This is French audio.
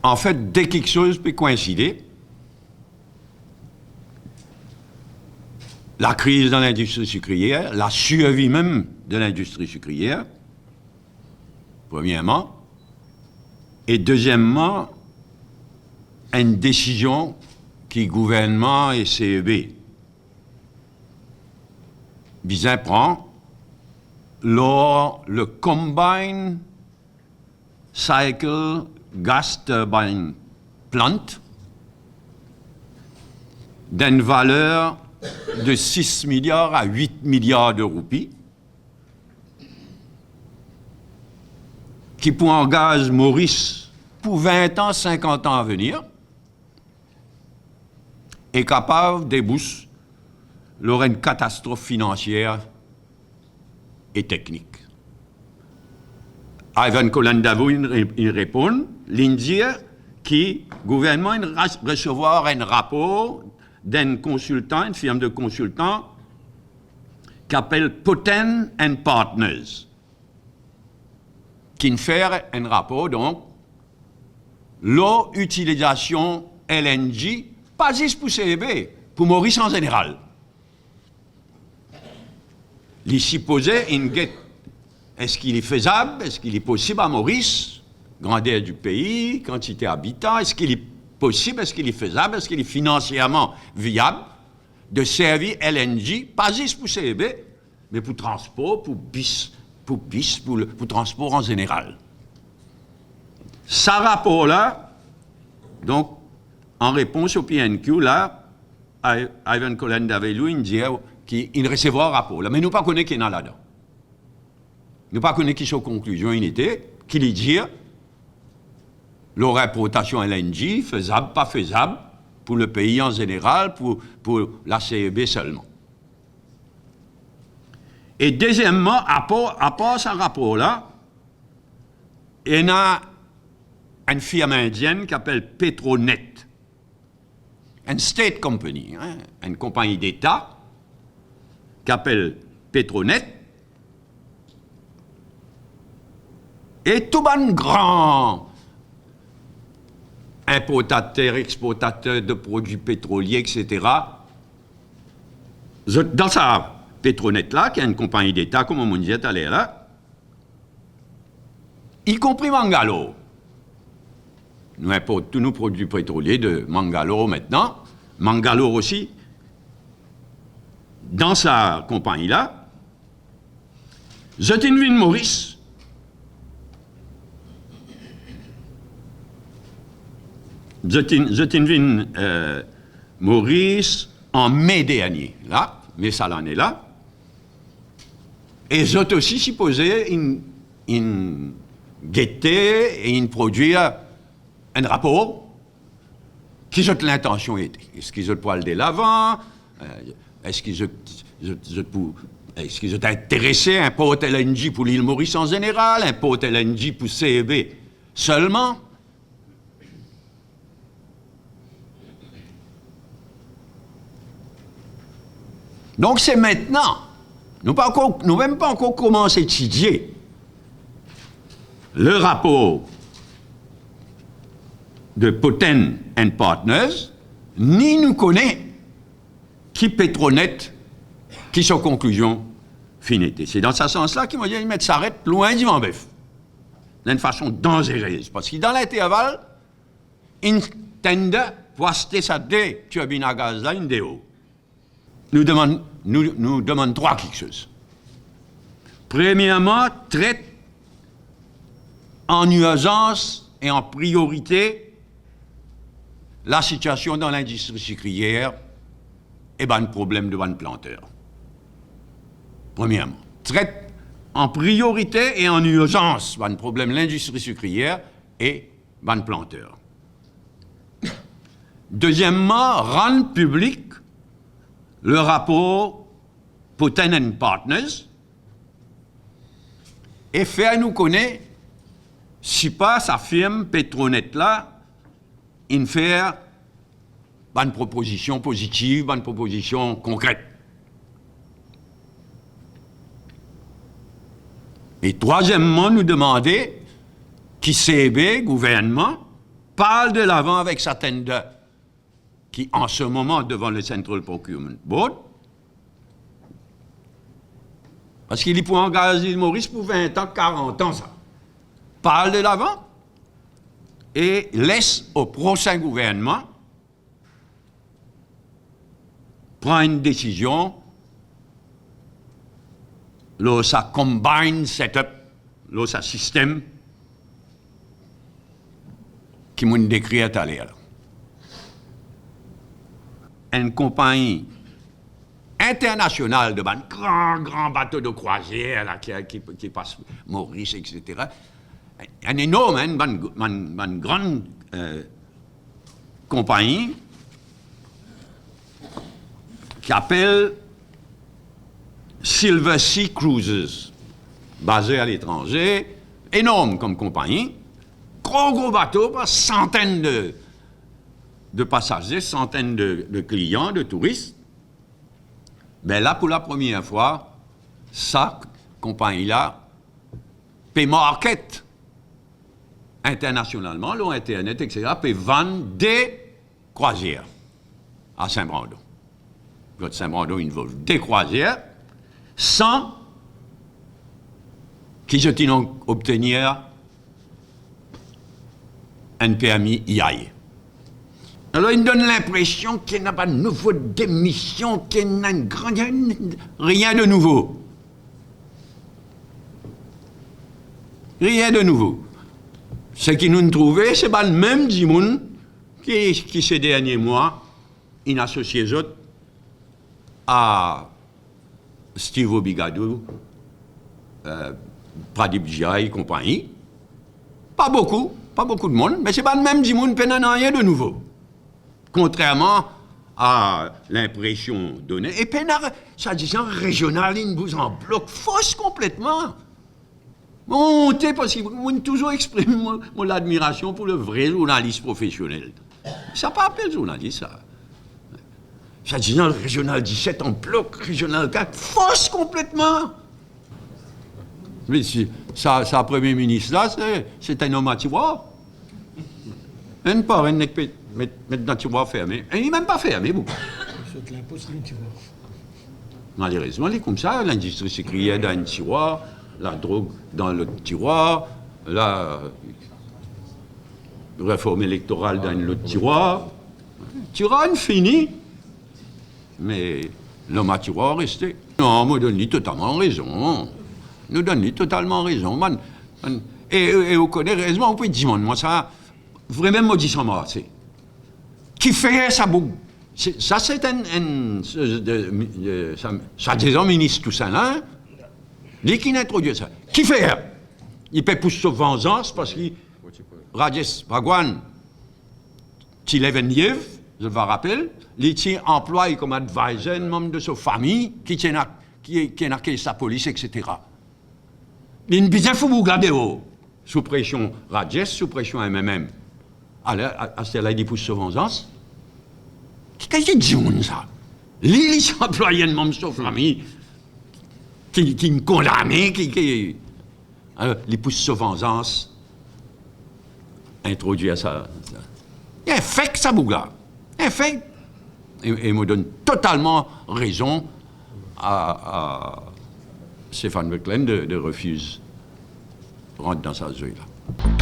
En fait, dès quelque chose peut coïncider, la crise dans l'industrie sucrière, la survie même de l'industrie sucrière, premièrement, et deuxièmement, une décision qui gouvernement et CEB bien prend lors le Combined Cycle Gas Turbine Plant d'une valeur de 6 milliards à 8 milliards de roupies, qui pour engage Maurice pour 20 ans, 50 ans à venir, est capable d'éboucher une catastrophe financière et technique. Ivan Kolandavo, il répond, l'Indie, qui le gouvernement recevoir un rapport d'un consultant, une firme de consultants, qui s'appelle Poten and Partners, qui fait un rapport, donc, l'utilisation LNG, pas juste pour CEB, pour Maurice en général. Il supposait une guette. Est-ce qu'il est faisable? Est-ce qu'il est possible à Maurice? Grandeur du pays, quantité d'habitants, est-ce qu'il est possible? Est-ce qu'il est faisable? Est-ce qu'il est financièrement viable de servir LNG, pas juste pour CEB, mais pour transport, pour transport en général? Ce rapport-là, donc, en réponse au PNQ, là, Ivan Kolandavo, il dit qu'il recevra un rapport. Là, mais nous ne connaissons pas qui est là-dedans. Nous ne connaissons pas qui sont conclusions il était, qui lui dit l'importation LNG, faisable, pas faisable, pour le pays en général, pour la CEB seulement. Et deuxièmement, à part ce rapport-là, il y a une firme indienne qui s'appelle Petronet, une state company, hein, une compagnie d'État, qui s'appelle Petronet, et tout un grand importateur, exportateur de produits pétroliers, etc. Dans sa Petronet-là, qui est une compagnie d'État, comme on disait tout à l'heure, là, y compris Mangalore. Nous importons tous nos produits pétroliers de Mangalore maintenant. Mangalore aussi, dans sa compagnie-là, Zotinvin Maurice, Zotinvin Maurice, en mai dernier, là, mais ça l'en est là, et Zot aussi supposé une guetter et une produire un rapport qui ont l'intention était. Est-ce qu'ils ont poil de l'avant? Est-ce qu'ils ont intéressé un port LNG pour l'île Maurice en général, un port LNG pour CEB seulement? Donc c'est maintenant. Nous n'avons même pas encore commencé à étudier le rapport de Poten and Partners, ni nous connaît qui Petronet, qui sont conclusions finité. C'est dans ce sens-là qu'il m'a dit de s'arrêter loin du Mambef, d'une façon dangereuse. Parce que dans l'intervalle, il tende pour acheter sa turbine à gaz là, une déo. Nous demandons trois quelque chose. Premièrement, traite en urgence et en priorité la situation dans l'industrie sucrière et le problème de ban planteur. Premièrement, traite en priorité et en urgence le problème de l'industrie sucrière et ban planteur. Deuxièmement, rendre public le rapport Poten and Partners et faire nous connaître si pas sa firme Petronet là, il fait une proposition positive, une proposition concrète. Et troisièmement, nous demander qui CB, gouvernement, parle de l'avant avec sa tender, qui en ce moment devant le Central Procurement Board, parce qu'il y pour engager le Maurice pour 20 ans, 40 ans, ça. Parle de l'avant et laisse au prochain gouvernement prendre une décision, là, ça combine setup, là, ça système, qui m'a décrit à l'heure. Une compagnie internationale de grands bateaux de croisière là, qui passent Maurice, etc. Un énorme, une grande compagnie qui appelle Silver Sea Cruises, basée à l'étranger, énorme comme compagnie, gros bateaux, centaines de passagers, centaines de clients, de touristes. Mais là, pour la première fois, sa compagnie-là peut market internationalement, l'on Internet, etc., peut vendre des croisières à Saint-Brando. Votre Saint-Brando involve des croisières sans qu'ils aient obtenir un permis IAE. Alors, il donne l'impression qu'il n'y a pas de nouveau démission, qu'il n'y a rien de nouveau. Rien de nouveau. Ce qui nous trouvait, c'est pas le même Dimoun qui ces derniers mois, il associé autres à Steve Obigadou, Pradip Jha et compagnie. Pas beaucoup de monde, mais c'est pas le même Dimoun, il n'y a rien de nouveau. Contrairement à l'impression donnée. Et puis, ça disant régional, il vous en bloque fausse complètement. Montez, parce que moi, toujours exprime mon admiration pour le vrai journaliste professionnel. Ça pas appelé journaliste, ça. Ça disant le régional 17 en bloc, régional 4, fausse complètement. Mais si, ça, premier ministre, là, c'est un homme à tiroir. Un parent n'est pas mettre dans le tiroir fermé. Et il n'est même pas fermé, beaucoup. C'est l'impôt sur le tiroir. Malheureusement, il est comme ça. L'industrie sucrière dans un tiroir, la drogue dans le tiroir, la réforme électorale dans l'autre tiroir. Tiroir fini. Mais l'homme à tiroir resté. Non, nous donne totalement raison. Nous donne totalement raison. Et vous connaissez raison, vous pouvez dire, moi, ça, vraiment, moi, dis ça, moi, c'est. Qui fait ça, ça, c'est un soi-disant ministre tout ça, là, lui qui introduit ça. Qui fait? Il peut pousser vengeance parce que Rajesh Bhagwan, qui lève un livre, je vous rappelle, il emploie comme advisor un membre de sa famille qui a sa police, etc. Il y a bien faut vous garder sous pression Rajesh, sous pression MMM. Alors, à ce là il pousse sa vengeance. Qu'est-ce qu'il dit, ça? Lui, il emploie un membre de sa famille qui me condamne, alors, il pousse sa vengeance, introduit à ça. Il y a un fait, ça, Bouga. Un fait. Et il me donne totalement raison à Stéphane Wecklen de refuser de rentrer dans sa zone là.